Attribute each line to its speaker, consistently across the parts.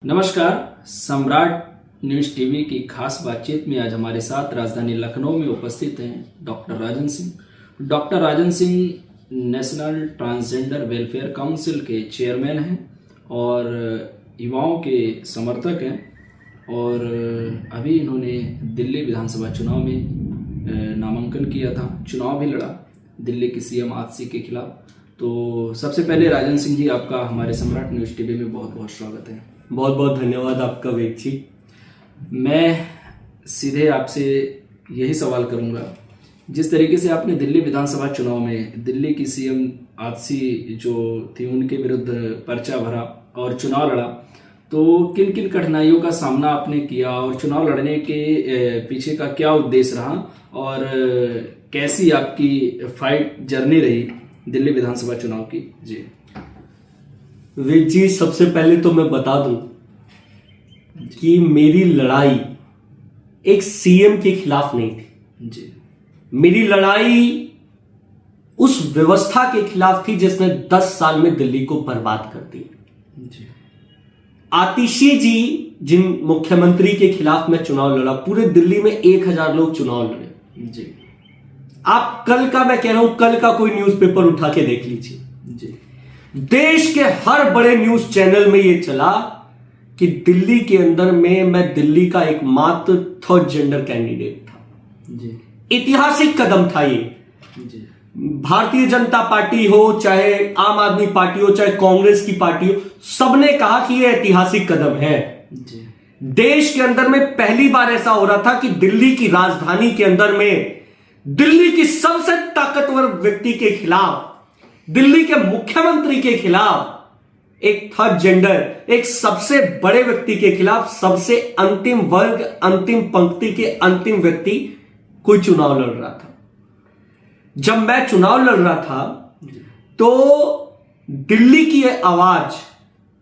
Speaker 1: नमस्कार। सम्राट news TV की खास बातचीत में आज हमारे साथ राजधानी लखनऊ में उपस्थित हैं doctor Rajan Singh. Doctor Rajan Singh national transgender welfare council के चेयरमैन हैं और युवाओं के समर्थक हैं और अभी इन्होंने दिल्ली विधानसभा चुनाव में नामांकन किया था, चुनाव भी लड़ा दिल्ली की सीएम आतिशी के खिलाफ। तो सबसे पहले राजन सिंह जी, आपका हमारे सम्राट न्यूज टीवी में बहुत बहुत स्वागत है।
Speaker 2: बहुत बहुत धन्यवाद आपका वेद जी।
Speaker 1: मैं सीधे आपसे यही सवाल करूंगा, जिस तरीके से आपने दिल्ली विधानसभा चुनाव में दिल्ली की सीएम आतिशी जो थी उनके विरुद्ध पर्चा भरा और चुनाव लड़ा, तो किन किन कठिनाइयों का सामना आपने किया और चुनाव लड़ने के पीछे का क्या उद्देश्य रहा और कैसी आपकी फाइट जर्नी रही दिल्ली विधानसभा चुनाव की? जी
Speaker 2: वेद जी, सबसे पहले तो मैं बता दूं कि मेरी लड़ाई एक सीएम के खिलाफ नहीं थी
Speaker 1: जी।
Speaker 2: मेरी लड़ाई उस व्यवस्था के खिलाफ थी जिसने 10 साल में दिल्ली को बर्बाद कर दिया
Speaker 1: जी।
Speaker 2: आतिशी जी जिन मुख्यमंत्री के खिलाफ मैं चुनाव लड़ा, पूरे दिल्ली में 1000 लोग चुनाव लड़े
Speaker 1: जी।
Speaker 2: आप कल का, मैं कह रहा हूं कल का कोई न्यूज़पेपर उठा के देख लीजिए
Speaker 1: जी।
Speaker 2: देश के हर बड़े न्यूज चैनल में यह चला कि दिल्ली के अंदर में मैं दिल्ली का एकमात्र थर्ड जेंडर कैंडिडेट था
Speaker 1: जी।
Speaker 2: ऐतिहासिक कदम था ये
Speaker 1: जी।
Speaker 2: भारतीय जनता पार्टी हो, चाहे आम आदमी पार्टी हो, चाहे कांग्रेस की पार्टी हो, सबने कहा कि यह ऐतिहासिक कदम है
Speaker 1: जी।
Speaker 2: देश के अंदर में पहली बार ऐसा हो रहा था कि दिल्ली की राजधानी के अंदर में दिल्ली की सबसे ताकतवर व्यक्ति के खिलाफ, दिल्ली के मुख्यमंत्री के खिलाफ, एक थर्ड जेंडर, एक सबसे बड़े व्यक्ति के खिलाफ, सबसे अंतिम वर्ग, अंतिम पंक्ति के अंतिम व्यक्ति कोई चुनाव लड़ रहा था। जब मैं चुनाव लड़ रहा था तो दिल्ली की आवाज,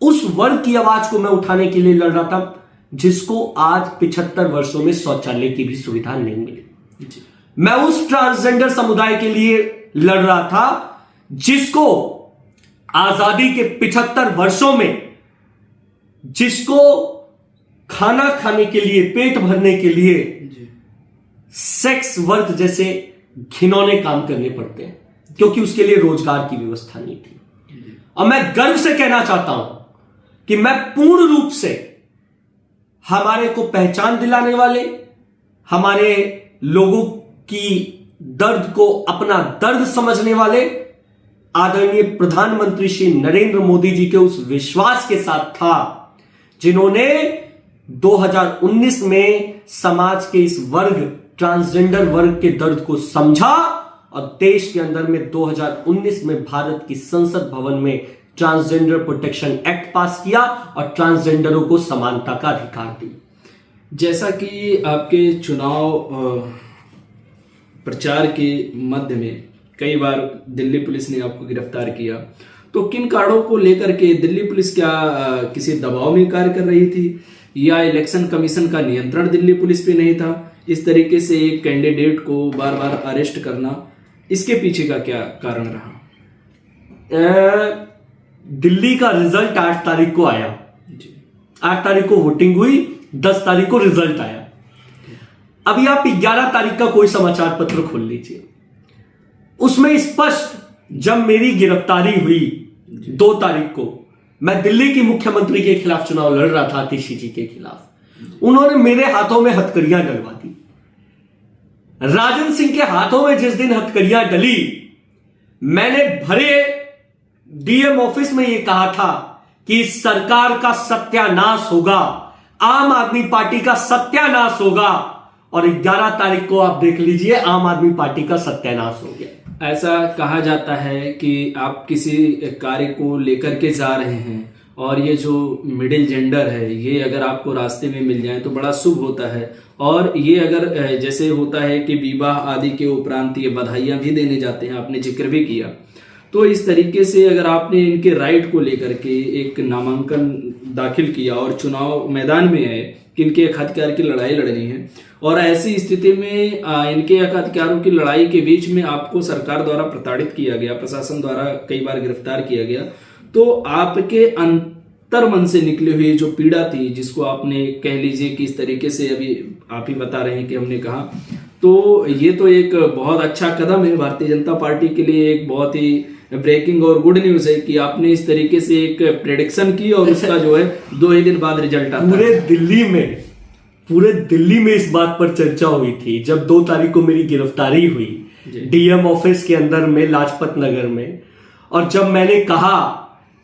Speaker 2: उस वर्ग की आवाज को मैं उठाने के लिए लड़ रहा था जिसको आज 75 वर्षों में शौचालय की भी सुविधा नहीं मिली। मैं उस ट्रांसजेंडर समुदाय के लिए लड़ रहा था जिसको आजादी के 75 वर्षों में, जिसको खाना खाने के लिए, पेट भरने के लिए सेक्स वर्क जैसे घिनौने काम करने पड़ते हैं क्योंकि उसके लिए रोजगार की व्यवस्था नहीं थी। और मैं गर्व से कहना चाहता हूं कि मैं पूर्ण रूप से हमारे को पहचान दिलाने वाले, हमारे लोगों की दर्द को अपना दर्द समझने वाले आदरणीय प्रधानमंत्री श्री नरेंद्र मोदी जी के उस विश्वास के साथ था जिन्होंने 2019 में समाज के इस वर्ग, ट्रांसजेंडर वर्ग के दर्द को समझा और देश के अंदर में 2019 में भारत की संसद भवन में ट्रांसजेंडर प्रोटेक्शन एक्ट पास किया और ट्रांसजेंडरों को समानता का अधिकार दिया।
Speaker 1: जैसा कि आपके चुनाव प्रचार के मध्य में कई बार दिल्ली पुलिस ने आपको गिरफ्तार किया, तो किन कारणों को लेकर के दिल्ली पुलिस क्या किसी दबाव में कार्य कर रही थी या इलेक्शन कमीशन का नियंत्रण दिल्ली पुलिस पे नहीं था? इस तरीके से एक कैंडिडेट को बार बार अरेस्ट करना, इसके पीछे का क्या कारण रहा?
Speaker 2: दिल्ली का रिजल्ट 8 तारीख को आया
Speaker 1: जी।
Speaker 2: 8 तारीख को वोटिंग हुई, 10 तारीख को रिजल्ट आया। अभी आप 11 तारीख का कोई समाचार पत्र खोल लीजिए, उसमें स्पष्ट, जब मेरी गिरफ्तारी हुई 2 तारीख को, मैं दिल्ली की मुख्यमंत्री के खिलाफ चुनाव लड़ रहा था, आतिशी जी के खिलाफ, उन्होंने मेरे हाथों में हथकड़ियां डलवा दी। राजन सिंह के हाथों में जिस दिन हथकड़ियां डली, मैंने भरे डीएम ऑफिस में यह कहा था कि सरकार का सत्यानाश होगा, आम आदमी पार्टी का सत्यानाश होगा, और 11 तारीख को आप देख लीजिए आम आदमी पार्टी का सत्यानाश हो गया।
Speaker 1: ऐसा कहा जाता है कि आप किसी कार्य को लेकर के जा रहे हैं और ये जो मिडिल जेंडर है, ये अगर आपको रास्ते में मिल जाए तो बड़ा शुभ होता है, और ये अगर जैसे होता है कि विवाह आदि के उपरांत ये बधाइयां भी देने जाते हैं, आपने जिक्र भी किया, तो इस तरीके से अगर आपने इनके राइट को लेकर के एक नामांकन दाखिल किया और चुनाव मैदान में आए कि इनके हक अधिकार की लड़ाई लड़नी है, और ऐसी स्थिति में इनके हक अधिकारों की लड़ाई के बीच में आपको सरकार द्वारा प्रताड़ित किया गया, प्रशासन द्वारा कई बार गिरफ्तार किया गया, तो आपके तर मन से निकली हुई जो पीड़ा थी, जिसको आपने कह लीजिए कि इस तरीके से अभी आप ही बता रहे हैं कि हमने कहा, तो ये तो एक बहुत अच्छा कदम है भारतीय जनता पार्टी के लिए, एक बहुत ही ब्रेकिंग और गुड न्यूज है कि आपने इस तरीके से एक प्रेडिक्शन की और उसका जो है 2 ही दिन बाद रिजल्ट आता है।
Speaker 2: पूरे दिल्ली में इस बात पर चर्चा हुई थी जब 2 तारीख को मेरी गिरफ्तारी हुई डीएम ऑफिस के अंदर में लाजपत नगर में, और जब मैंने कहा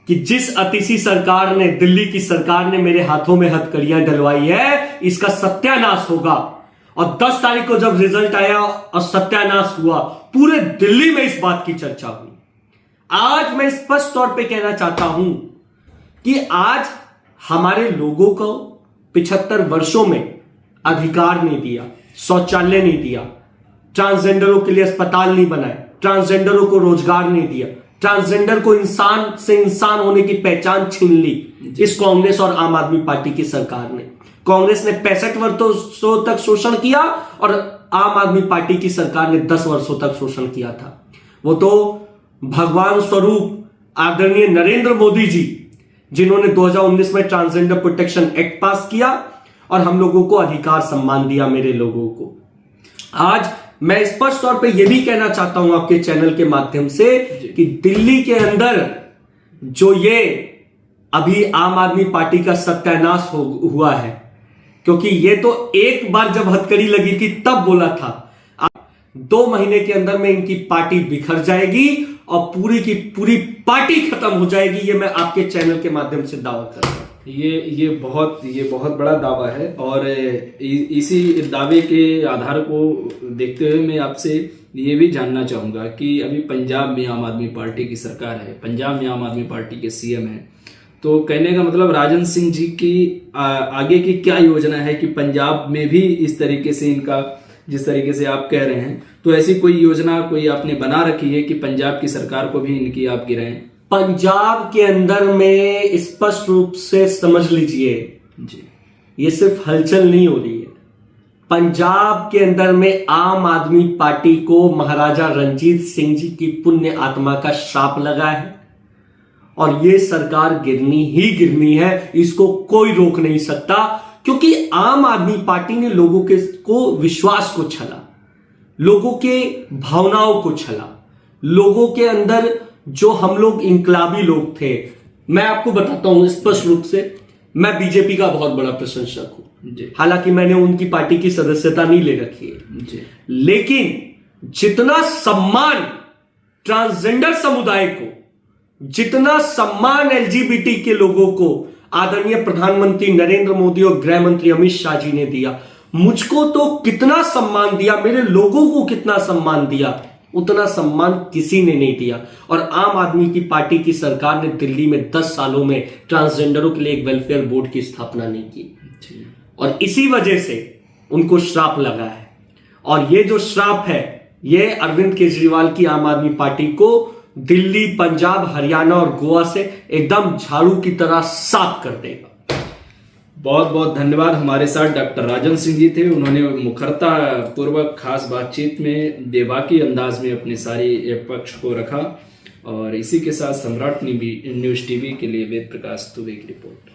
Speaker 2: कि जिस अतिशी सरकार ने, दिल्ली की सरकार ने मेरे हाथों में हथकड़ियां डलवाई है, इसका सत्यानाश होगा, और 10 तारीख को जब रिजल्ट आया और सत्यानाश हुआ, पूरे दिल्ली में इस बात की चर्चा हुई। आज मैं स्पष्ट तौर पे कहना चाहता हूं कि आज हमारे लोगों को 75 वर्षों में अधिकार नहीं दिया, शौचालय नहीं दिया, ट्रांसजेंडरों के लिए अस्पताल नहीं बनाए, ट्रांसजेंडरों को रोजगार नहीं दिया, ट्रांसजेंडर को इंसान से इंसान होने की पहचान छीन ली इस कांग्रेस और आम आदमी पार्टी की सरकार ने। कांग्रेस ने 65 वर्षों तक शोषण किया और आम आदमी पार्टी की सरकार ने 10 वर्षों तक शोषण किया था। वो तो भगवान स्वरूप आदरणीय नरेंद्र मोदी जी, जिन्होंने 2019 में ट्रांसजेंडर प्रोटेक्शन एक्ट पास किया और हम लोगों को अधिकार सम्मान दिया, मेरे लोगों को। आज मैं स्पष्ट तौर पे यह भी कहना चाहता हूं आपके चैनल के माध्यम से कि दिल्ली के अंदर जो ये अभी आम आदमी पार्टी का सत्यानाश हुआ है, क्योंकि ये तो एक बार जब हथकड़ी लगी थी तब बोला था, 2 महीने के अंदर में इनकी पार्टी बिखर जाएगी और पूरी की पूरी पार्टी खत्म हो जाएगी। ये मैं आपके चैनल के माध्यम से दावा कर रहा हूं।
Speaker 1: ये बहुत बड़ा दावा है, और इसी दावे के आधार को देखते हुए मैं आपसे ये भी जानना चाहूंगा कि अभी पंजाब में आम आदमी पार्टी की सरकार है, पंजाब में आम आदमी पार्टी के सीएम है, तो कहने का मतलब राजन सिंह जी की आगे की क्या योजना है कि पंजाब में भी इस तरीके से इनका, जिस तरीके से आप कह रहे हैं, तो ऐसी कोई योजना कोई आपने बना रखी है कि पंजाब की सरकार को भी इनकी आप गिराएं?
Speaker 2: पंजाब के अंदर में स्पष्ट रूप से समझ लीजिए
Speaker 1: जी,
Speaker 2: ये सिर्फ हलचल नहीं हो रही है। पंजाब के अंदर में आम आदमी पार्टी को महाराजा रणजीत सिंह जी की पुण्य आत्मा का श्राप लगा है और ये सरकार गिरनी ही गिरनी है, इसको कोई रोक नहीं सकता, क्योंकि आम आदमी पार्टी ने लोगों के विश्वास को छला, लोगों के भावनाओं को छला, लोगों के अंदर जो हम लोग इनकलाबी लोग थे। मैं आपको बताता हूं स्पष्ट रूप से, मैं बीजेपी का बहुत बड़ा प्रशंसक हूं, हालांकि मैंने उनकी पार्टी की सदस्यता नहीं ले रखी है, लेकिन जितना सम्मान ट्रांसजेंडर समुदाय को, जितना सम्मान एलजीबीटी के लोगों को आदरणीय प्रधानमंत्री नरेंद्र मोदी और गृह मंत्री अमित शाह जी ने दिया, मुझको तो कितना सम्मान दिया, मेरे लोगों को कितना सम्मान दिया, उतना सम्मान किसी ने नहीं दिया। और आम आदमी की पार्टी की सरकार ने दिल्ली में 10 सालों में ट्रांसजेंडरों के लिए एक वेलफेयर बोर्ड की स्थापना नहीं की, और इसी वजह से उनको श्राप लगा है। और ये जो श्राप है, ये अरविंद केजरीवाल की आम आदमी पार्टी को दिल्ली, पंजाब, हरियाणा और गोवा से एकदम झाड़ू की तरह साफ कर देगा।
Speaker 1: बहुत बहुत धन्यवाद। हमारे साथ डॉक्टर राजन सिंह जी थे, उन्होंने मुखरता पूर्वक खास बातचीत में बेबाकी अंदाज में अपने सारी पक्ष को रखा, और इसी के साथ सम्राट न्यूज़ टीवी के लिए वेद प्रकाश दुबे की रिपोर्ट।